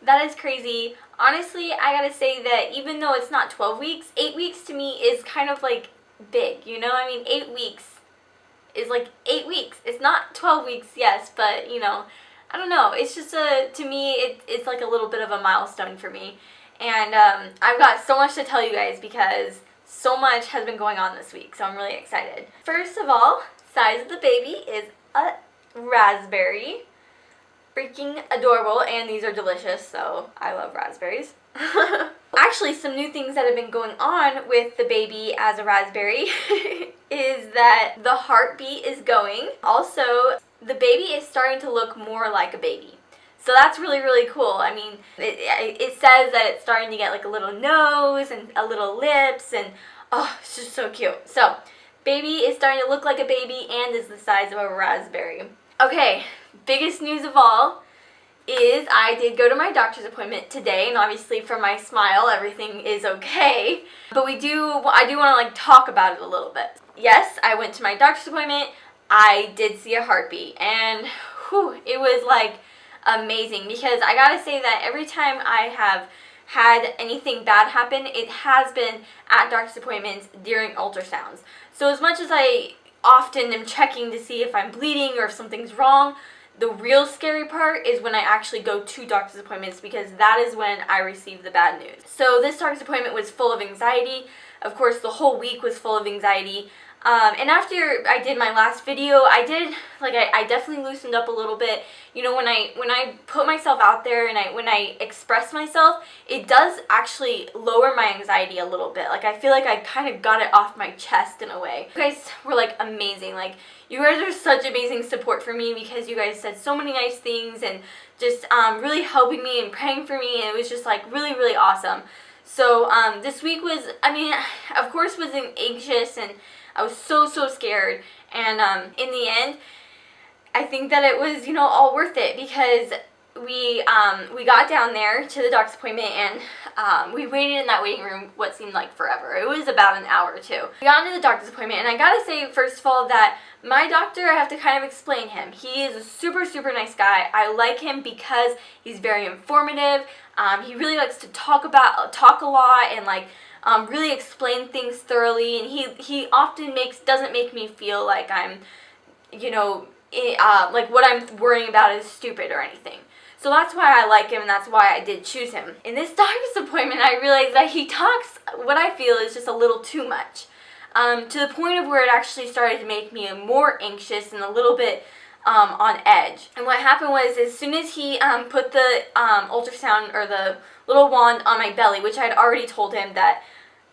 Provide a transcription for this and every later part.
That is crazy. Honestly, I gotta say that even though it's not 12 weeks, 8 weeks to me is kind of like big, you know? I mean, 8 weeks is like 8 weeks. It's not 12 weeks, yes, but you know, I don't know. It's just to me, it's like a little bit of a milestone for me. And I've got so much to tell you guys because so much has been going on this week, so I'm really excited. First of all, size of the baby is a raspberry. Freaking adorable, and these are delicious, so I love raspberries. Actually, some new things that have been going on with the baby as a raspberry is that the heartbeat is going. Also, the baby is starting to look more like a baby. So that's really, really cool. I mean, it says that it's starting to get like a little nose and a little lips, and oh, it's just so cute. So, baby is starting to look like a baby and is the size of a raspberry. Okay, biggest news of all is I did go to my doctor's appointment today, and obviously for my smile, everything is okay. But I do want to like talk about it a little bit. Yes, I went to my doctor's appointment. I did see a heartbeat, and whew, it was like amazing, because I gotta say that every time I have had anything bad happen, it has been at doctor's appointments during ultrasounds. So as much as I often am checking to see if I'm bleeding or if something's wrong, the real scary part is when I actually go to doctor's appointments, because that is when I receive the bad news. So this doctor's appointment was full of anxiety. Of course, the whole week was full of anxiety. And after I did my last video, I definitely loosened up a little bit. You know, when I put myself out there and when I express myself, it does actually lower my anxiety a little bit. Like, I feel like I kind of got it off my chest in a way. You guys were like amazing. Like, you guys are such amazing support for me, because you guys said so many nice things and just really helping me and praying for me. And it was just like really, really awesome. So this week was, I mean, of course, was anxious, and I was so scared, and in the end, I think that it was, you know, all worth it, because we got down there to the doctor's appointment, and we waited in that waiting room what seemed like forever. It was about an hour or two. We got into the doctor's appointment, and I gotta say, first of all, that my doctor, I have to kind of explain him. He is a super nice guy. I like him because he's very informative. He really likes to talk a lot, and like really explain things thoroughly, and he often doesn't make me feel like I'm, you know, like what I'm worrying about is stupid or anything. So that's why I like him, and that's why I did choose him. In this doctor's appointment, I realized that he talks, what I feel is just a little too much, to the point of where it actually started to make me more anxious and a little bit on edge. And what happened was, as soon as he put the ultrasound, or the little wand on my belly, which I had already told him that,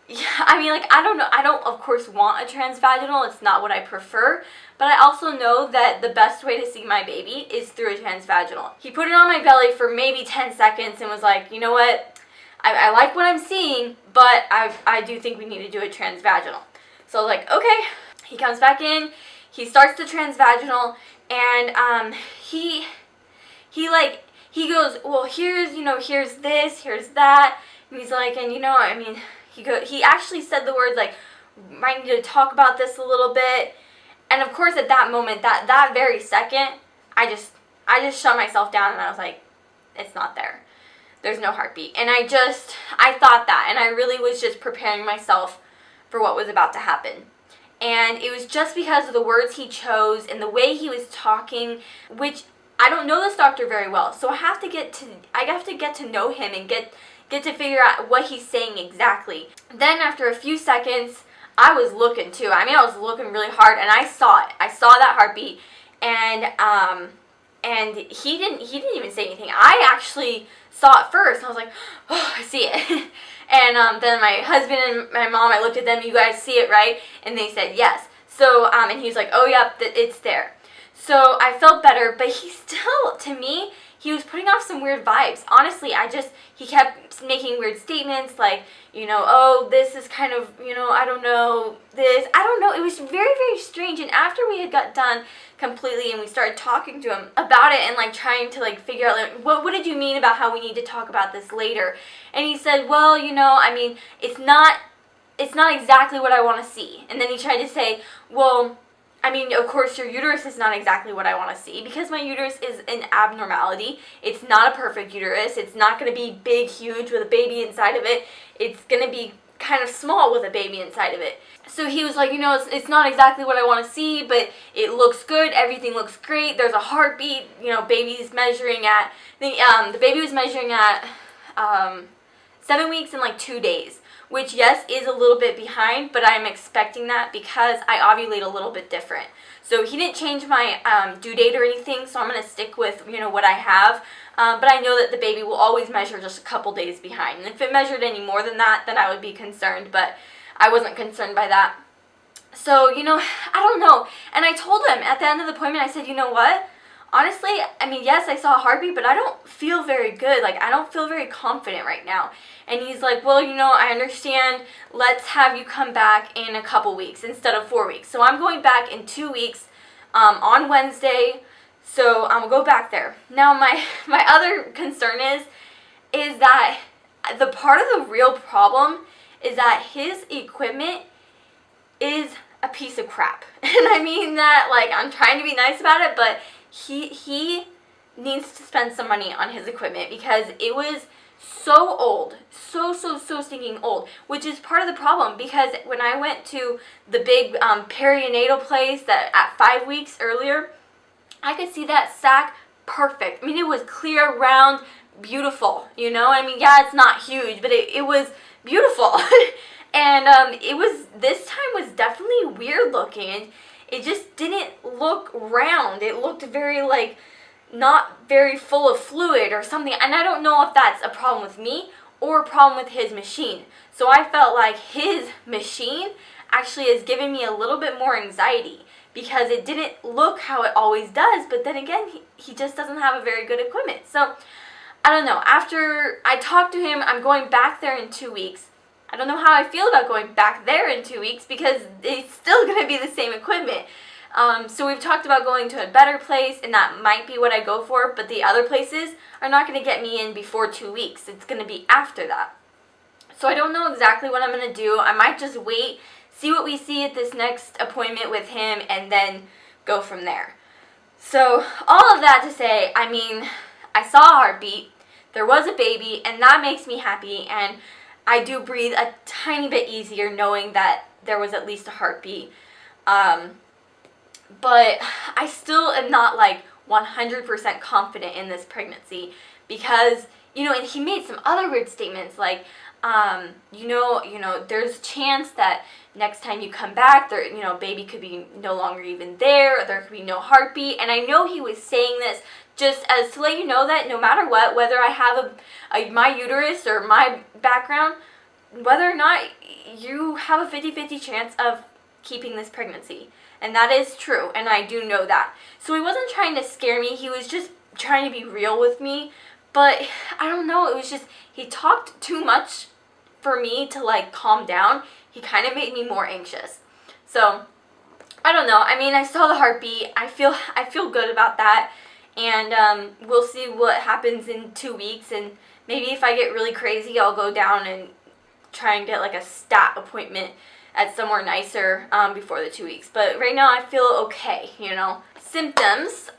yeah, I mean, like, I don't know, I don't of course want a transvaginal, it's not what I prefer, but I also know that the best way to see my baby is through a transvaginal. He put it on my belly for maybe 10 seconds and was like, you know what, I like what I'm seeing, but I do think we need to do a transvaginal. So I was like, okay. He comes back in, he starts the transvaginal, and he goes, well, here's this, here's that, and he's like, and you know, I mean, he actually said the words like, might need to talk about this a little bit. And of course, at that moment, that very second, I just shut myself down, and I was like, it's not there. There's no heartbeat. And I thought that, and I really was just preparing myself for what was about to happen. And it was just because of the words he chose and the way he was talking, which I don't know this doctor very well, so I have to get to know him and get to figure out what he's saying exactly. Then after a few seconds, I was looking too. I mean, I was looking really hard, and I saw it. I saw that heartbeat, and he didn't even say anything. I actually saw it first. I was like, oh, I see it. And then my husband and my mom, I looked at them, you guys see it, right? And they said yes. So, and he was like, oh, yep, it's there. So I felt better, but he still, to me, he was putting off some weird vibes. Honestly, he kept making weird statements like, you know, oh, this is kind of, you know, I don't know, this. I don't know. It was very strange. And after we had got done completely and we started talking to him about it and like trying to like figure out like, what did you mean about how we need to talk about this later? And he said, well, you know, I mean, it's not exactly what I want to see. And then he tried to say, well, I mean, of course, your uterus is not exactly what I want to see because my uterus is an abnormality. It's not a perfect uterus. It's not going to be big, huge with a baby inside of it. It's going to be kind of small with a baby inside of it. So he was like, you know, it's not exactly what I want to see, but it looks good. Everything looks great. There's a heartbeat. You know, baby's measuring at, the baby was measuring at 7 weeks and like 2 days. Which, yes, is a little bit behind, but I'm expecting that because I ovulate a little bit different. So he didn't change my due date or anything, so I'm going to stick with, you know, what I have. But I know that the baby will always measure just a couple days behind. And if it measured any more than that, then I would be concerned, but I wasn't concerned by that. So, you know, I don't know. And I told him at the end of the appointment, I said, you know what? Honestly, I mean, yes, I saw a heartbeat, but I don't feel very good. Like, I don't feel very confident right now. And he's like, well, you know, I understand. Let's have you come back in a couple weeks instead of 4 weeks. So I'm going back in 2 weeks on Wednesday. So I'm going to go back there. Now, my other concern is that the part of the real problem is that his equipment is a piece of crap. And I mean that, like, I'm trying to be nice about it, but he needs to spend some money on his equipment because it was so old, so stinking old, which is part of the problem because when I went to the big perinatal place that at 5 weeks earlier, I could see that sac perfect. I mean, it was clear, round, beautiful, you know? I mean, yeah, it's not huge, but it was beautiful. And this time was definitely weird looking. It just didn't look round. It looked very, like, not very full of fluid or something. And I don't know if that's a problem with me or a problem with his machine. So I felt like his machine actually has given me a little bit more anxiety because it didn't look how it always does. But then again, he just doesn't have a very good equipment. So I don't know. After I talked to him, I'm going back there in 2 weeks. I don't know how I feel about going back there in 2 weeks because it's still going to be the same equipment. So we've talked about going to a better place, and that might be what I go for, but the other places are not going to get me in before 2 weeks. It's going to be after that. So I don't know exactly what I'm going to do. I might just wait, see what we see at this next appointment with him, and then go from there. So all of that to say, I mean, I saw a heartbeat, there was a baby, and that makes me happy, and I do breathe a tiny bit easier knowing that there was at least a heartbeat. But I still am not like 100% confident in this pregnancy because, you know, and he made some other weird statements like, you know, there's a chance that next time you come back, there, you know, baby could be no longer even there, or there could be no heartbeat. And I know he was saying this just as to let you know that no matter what, whether I have my uterus or my background, whether or not you have a 50-50 chance of keeping this pregnancy. And that is true, and I do know that. So he wasn't trying to scare me, he was just trying to be real with me. But I don't know, it was just, he talked too much for me to like calm down. He kind of made me more anxious. So, I don't know, I mean, I saw the heartbeat, I feel good about that. And we'll see what happens in 2 weeks, and maybe if I get really crazy, I'll go down and try and get like a stat appointment at somewhere nicer before the 2 weeks. But right now I feel okay, you know. Symptoms,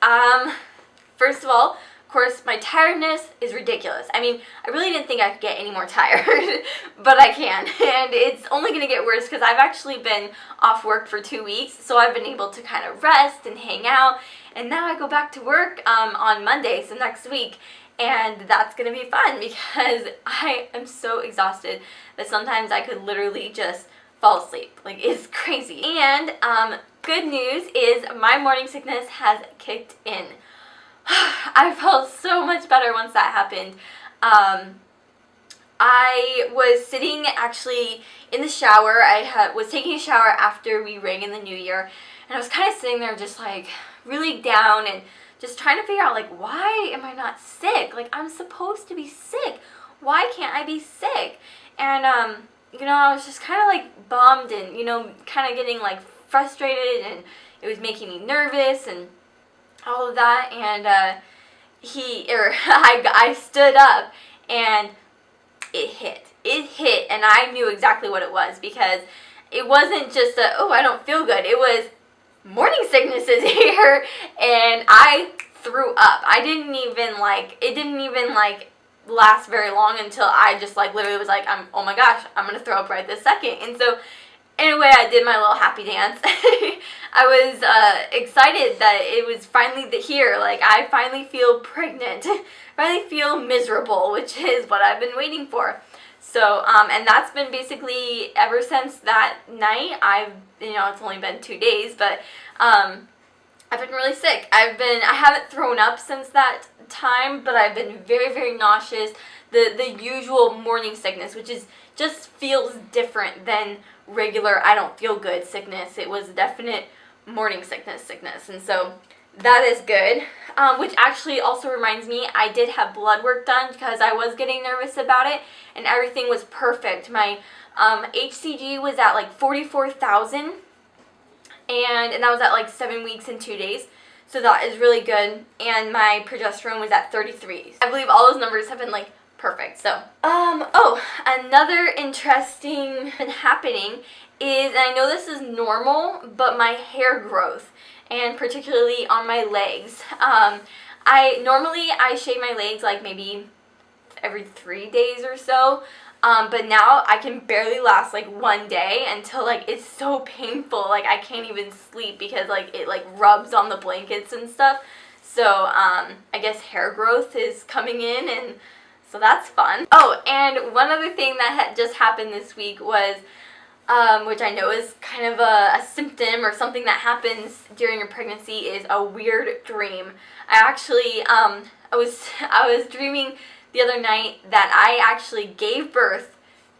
first of all, of course, my tiredness is ridiculous. I mean, I really didn't think I could get any more tired, but I can. And it's only going to get worse because I've actually been off work for 2 weeks, so I've been able to kind of rest and hang out. And now I go back to work on Monday, so next week. And that's going to be fun because I am so exhausted that sometimes I could literally just fall asleep. Like, it's crazy. And good news is my morning sickness has kicked in. I felt so much better once that happened. I was sitting actually in the shower. I was taking a shower after we rang in the new year, and I was kind of sitting there just like really down and just trying to figure out like, why am I not sick? Like, I'm supposed to be sick. Why can't I be sick? And you know, I was just kind of like bummed and, you know, kind of getting like frustrated, and it was making me nervous and all of that. And I stood up and it hit, and I knew exactly what it was because it wasn't just oh, I don't feel good. It was morning sickness is here, and I threw up. I didn't even like, it didn't even like last very long until I just like literally was like, oh my gosh, I'm gonna throw up right this second. And so in a way, I did my little happy dance. I was excited that it was finally here. Like, I finally feel pregnant. Finally feel miserable, which is what I've been waiting for. So, and that's been basically ever since that night. It's only been 2 days, but I've been really sick. I haven't thrown up since that time, but I've been very, very nauseous. The usual morning sickness, which is just feels different than regular I don't feel good sickness. It was definite morning sickness, and so that is good. Which actually also reminds me, I did have blood work done because I was getting nervous about it, and everything was perfect. My HCG was at like 44,000, and that was at like 7 weeks and 2 days. So that is really good. And my progesterone was at 33. I believe all those numbers have been like perfect. So, another interesting thing happening is, and I know this is normal, but my hair growth, and particularly on my legs. I shave my legs like maybe every 3 days or so. But now I can barely last like 1 day until like it's so painful. Like I can't even sleep because like it like rubs on the blankets and stuff. So I guess hair growth is coming in, and so that's fun. Oh, and one other thing that had just happened this week was, which I know is kind of a symptom or something that happens during a pregnancy, is a weird dream. I actually, I was dreaming the other night that I actually gave birth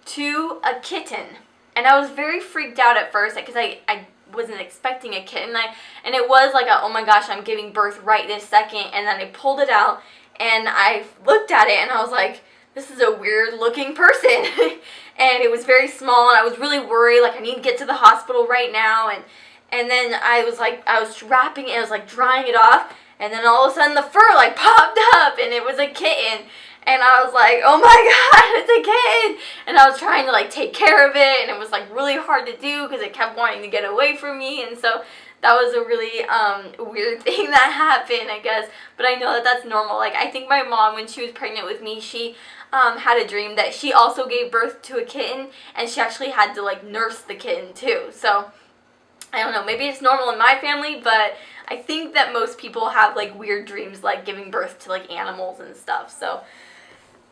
to a kitten, and I was very freaked out at first because I wasn't expecting a kitten, and it was like oh my gosh, I'm giving birth right this second. And then I pulled it out and I looked at it and I was like, this is a weird looking person. And it was very small, and I was really worried, like I need to get to the hospital right now. And then I was wrapping it, I was like drying it off, and then all of a sudden the fur like popped up and it was a kitten. And I was like, oh my god, it's a kitten! And I was trying to like take care of it, and it was like really hard to do because it kept wanting to get away from me. And so that was a really weird thing that happened, I guess. But I know that that's normal. Like I think my mom, when she was pregnant with me, she had a dream that she also gave birth to a kitten, and she actually had to like nurse the kitten too. So I don't know, maybe it's normal in my family, but I think that most people have like weird dreams like giving birth to like animals and stuff. So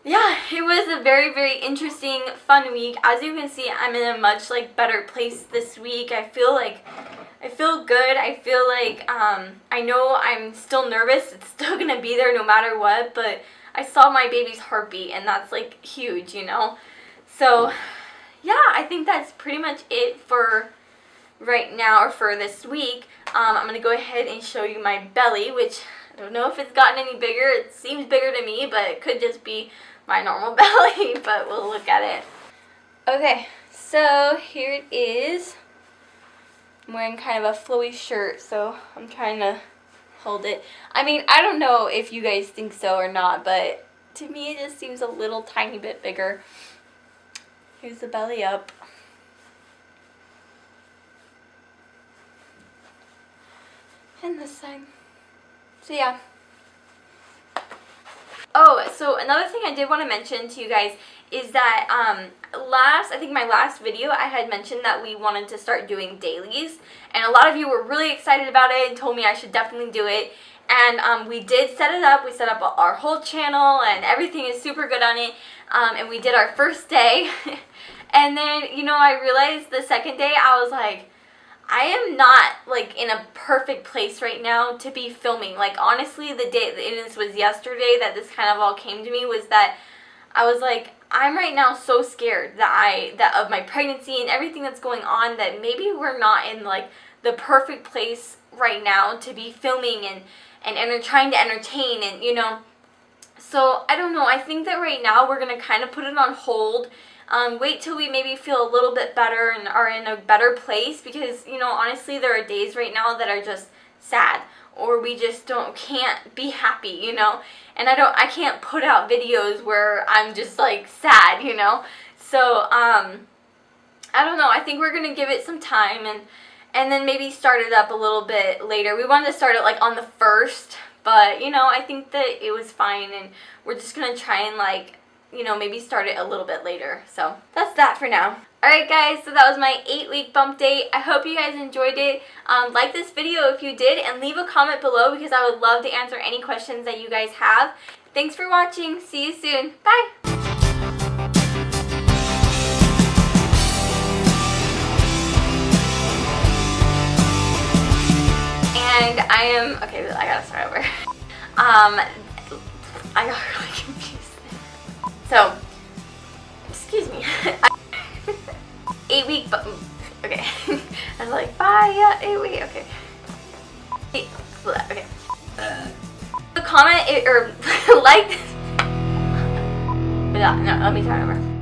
yeah, it was a very, very interesting, fun week. As you can see, I'm in a much like better place this week. I feel good. I feel like I know I'm still nervous. It's still gonna be there no matter what, but I saw my baby's heartbeat, and that's like huge, you know. So yeah, I think that's pretty much it for right now, or for this week. I'm gonna go ahead and show you my belly, which I don't know if it's gotten any bigger. It seems bigger to me, but it could just be my normal belly, but we'll look at it. Okay, so here it is. I'm wearing kind of a flowy shirt, so I'm trying to hold it. I mean, I don't know if you guys think so or not, but to me it just seems a little tiny bit bigger. Here's the belly up. And this side. So yeah. Oh, so another thing I did want to mention to you guys is that I think my last video, I had mentioned that we wanted to start doing dailies, and a lot of you were really excited about it and told me I should definitely do it. And we did set it up. We set up our whole channel, and everything is super good on it. And we did our first day, and then I realized the second day I was like, I am not like in a perfect place right now to be filming. Like honestly, the day, and this was yesterday that this kind of all came to me, was that I was like, I'm right now so scared that of my pregnancy and everything that's going on, that maybe we're not in like the perfect place right now to be filming and trying to entertain, and so I don't know. I think that right now we're gonna kind of put it on hold. Wait till we maybe feel a little bit better and are in a better place, because honestly, there are days right now that are just sad, or we just can't be happy, and I can't put out videos where I'm just like sad, so I don't know. I think we're gonna give it some time, and then maybe start it up a little bit later. We wanted to start it like on the 1st, but you know, I think that it was fine, and we're just gonna try and like, you know, maybe start it a little bit later. So that's that for now. Alright guys, so that was my 8-week bump date. I hope you guys enjoyed it. Like this video if you did, and leave a comment below because I would love to answer any questions that you guys have. Thanks for watching. See you soon. Bye! And I am, okay, I gotta start over. I got really confused. So, excuse me. 8-week, okay. I was like, bye, yeah, 8-week, okay. Okay. Comment or like this. No, let me start over.